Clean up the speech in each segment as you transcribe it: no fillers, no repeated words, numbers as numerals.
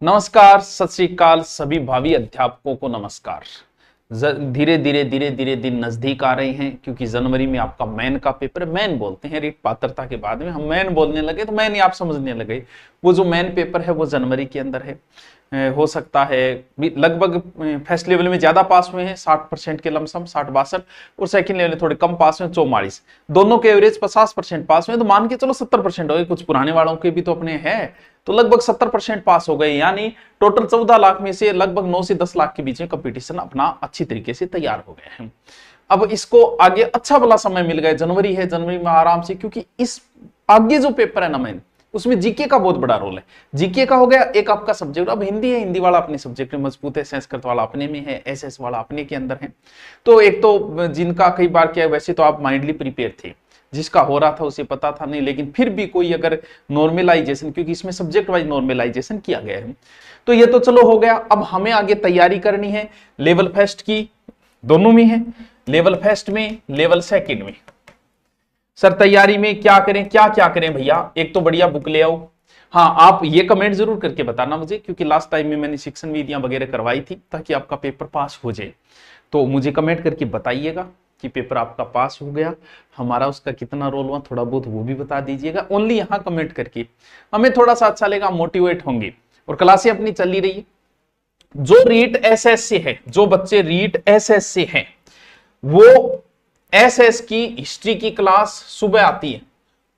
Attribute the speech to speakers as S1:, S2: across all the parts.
S1: नमस्कार, सत श्री अकाल सभी भावी अध्यापकों को नमस्कार। धीरे धीरे दिन नजदीक आ रहे हैं क्योंकि जनवरी में आपका मैन का पेपर है। मैन बोलते हैं रीट पात्रता के बाद में, हम मैन बोलने लगे तो मैन ही आप समझने लगे। वो जो मैन पेपर है वो जनवरी के अंदर है। हो सकता है लगभग फर्स्ट लेवल में ज्यादा पास हुए हैं 60% के लमसम 60-62, और सेकंड लेवल में थोड़े कम पास हुए 44। दोनों के एवरेज 50% पास हुए, तो मान के चलो 70% हो गए। कुछ पुराने वालों के भी तो अपने हैं, तो लगभग 70% पास हो गए। यानी टोटल 14 लाख में से लगभग 9 से 10 लाख के बीच में कंपटीशन अपना अच्छी तरीके से तैयार हो गए हैं। अब इसको आगे अच्छा भला समय मिल गया, जनवरी है, जनवरी में आराम से, क्योंकि इस आगे जो पेपर है ना मैन, उसमें जीके का बहुत बड़ा रोल है। जीके का हो गया एक आपका सब्जेक्ट, अब हिंदी है, हिंदी वाला अपने सब्जेक्ट में मजबूत है, संस्कृत वाला अपने में है, एसएस वाला अपने के अंदर है। तो एक तो जिनका कई बार क्या है, वैसे तो आप माइंडली प्रिपेयर थे, जिसका हो रहा था उसे पता था नहीं, लेकिन फिर भी कोई अगर नॉर्मलाइजेशन, क्योंकि इसमें सब्जेक्ट वाइज नॉर्मलाइजेशन किया गया है, तो ये तो चलो हो गया। अब हमें आगे तैयारी करनी है लेवल फर्स्ट की, दोनों में है, लेवल फर्स्ट में, लेवल सेकंड में। सर तैयारी में क्या करें, क्या क्या करें भैया? एक तो बढ़िया बुक ले आओ। हाँ, आप ये कमेंट जरूर करके बताना मुझे, क्योंकि लास्ट टाइम में मैंने शिक्षण विधियां वगैरह करवाई थी ताकि आपका पेपर पास हो जाए। तो मुझे कमेंट करके बताइएगा कि पेपर आपका पास हो गया, हमारा उसका कितना रोल हुआ, थोड़ा बहुत वो भी बता दीजिएगा। ओनली यहाँ कमेंट करके हमें थोड़ा सा अच्छा लगेगा, मोटिवेट होंगे। और क्लासें अपनी चल ही रही है। जो रीट एसएस से है, जो बच्चे रीट एसएस से हैं, वो एसएस की हिस्ट्री की क्लास सुबह आती है,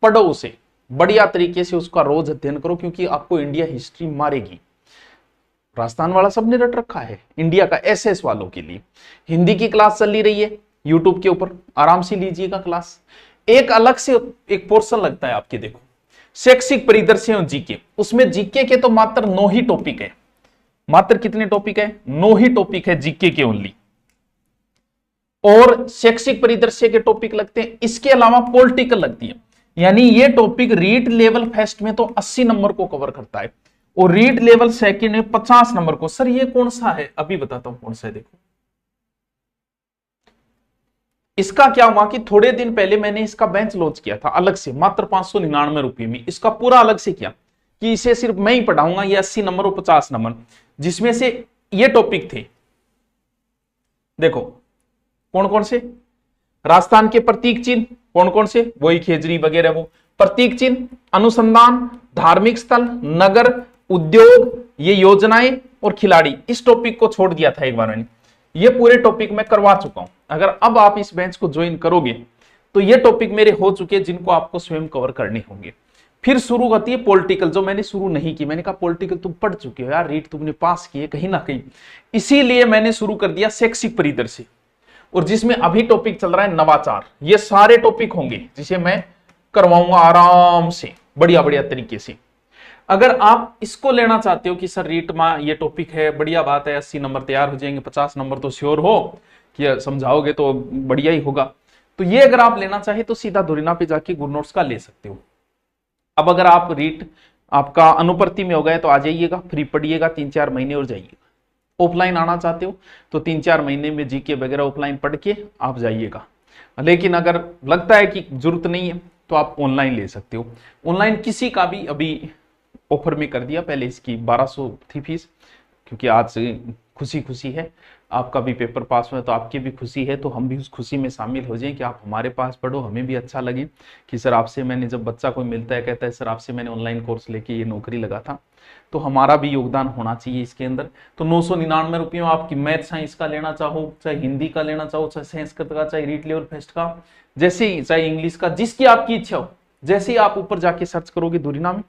S1: पढ़ो उसे बढ़िया तरीके से, उसका रोज अध्ययन करो, क्योंकि आपको इंडिया हिस्ट्री मारेगी। राजस्थान वाला सबने रट रखा है, इंडिया का एसएस वालों के लिए हिंदी की क्लास चल रही है यूट्यूब के ऊपर, आराम से लीजिएगा क्लास। एक अलग से एक पोर्शन लगता है आपके, देखो शैक्षिक परिदृश्य और जीके, उसमें जीके के तो मात्र 9 ही टॉपिक है। मात्र कितने टॉपिक है? 9 ही टॉपिक है जीके के ओनली, और शैक्षिक परिदृश्य के टॉपिक लगते हैं। इसके अलावा पॉलिटिकल लगती है। यानी ये टॉपिक रीट लेवल फर्स्ट में तो 80 नंबर को कवर करता है, और रीट लेवल सेकंड में 50 नंबर को। सर ये कौन सा है? अभी बताता हूं कौन सा है। देखो इसका क्या हुआ कि थोड़े दिन पहले मैंने इसका बेंच लॉन्च किया था अलग से, मात्र 599 रुपए में। इसका पूरा अलग से किया कि इसे सिर्फ मैं ही पढ़ाऊंगा, ये 80 नंबर और 50 नंबर, जिसमें से ये टॉपिक थे। देखो कौन कौन से? राजस्थान के प्रतीक चिन्ह, कौन कौन से? वही खेजरी वगैरह, वो प्रतीक चिन्ह, अनुसंधान, धार्मिक स्थल, नगर, उद्योग, ये योजनाएं और खिलाड़ी। इस टॉपिक को छोड़ दिया था एक बार मैंने, ये पूरे टॉपिक मैं करवा चुका हूं। अगर अब आप इस बेंच को ज्वाइन करोगे तो ये टॉपिक मेरे हो चुके हैं, जिनको आपको स्वयं कवर करने होंगे। फिर शुरू होती है पॉलिटिकल, जो मैंने शुरू नहीं की। मैंने कहा पॉलिटिकल तुम पढ़ चुके हो यार, रीट तुमने पास किए कहीं ना कहीं, इसीलिए मैंने शुरू कर दिया शैक्षिक परिदृश्य, और जिसमें अभी टॉपिक चल रहा है नवाचार। ये सारे टॉपिक होंगे जिसे मैं करवाऊंगा आराम से, बढ़िया बढ़िया तरीके से। अगर आप इसको लेना चाहते हो कि सर रीट में ये टॉपिक है, बढ़िया बात है, 80 नंबर तैयार हो जाएंगे, 50 नंबर तो श्योर हो कि समझाओगे तो बढ़िया ही होगा, तो ये अगर आप लेना चाहे तो सीधा धुरीना पे जाके गुड नोट्स का ले सकते हो। अब अगर आप रीट आपका अनुपर्ति में हो गए तो आ जाइएगा, फ्री पढ़िएगा 3-4 महीने और जाइएगा। ऑफलाइन आना चाहते हो तो 3-4 महीने में जीके वगैरह ऑफलाइन पढ़ के आप जाइएगा। लेकिन अगर लगता है कि जरूरत नहीं है तो आप ऑनलाइन ले सकते हो। ऑनलाइन किसी का भी अभी ऑफर में कर दिया, पहले इसकी 1200 थी फीस, क्योंकि आज खुशी खुशी है, आपका भी पेपर पास हुआ तो आपकी भी खुशी है, तो हम भी उस खुशी में शामिल हो जाएं कि आप हमारे पास पढ़ो, हमें भी अच्छा लगे कि सर आपसे मैंने, जब बच्चा कोई मिलता है कहता है सर आपसे मैंने ऑनलाइन कोर्स लेके ये नौकरी लगा था, तो हमारा भी योगदान होना चाहिए इसके अंदर। तो 999 रुपये में आपकी मैथ साइंस का लेना चाहो, चाहे हिंदी का लेना चाहो, चाहे संस्कृत का, चाहे रीट लेवल फर्स्ट का, जैसे ही, चाहे इंग्लिश का, जिसकी आपकी इच्छा हो, जैसे ही आप ऊपर जाके सर्च करोगे धुरीना में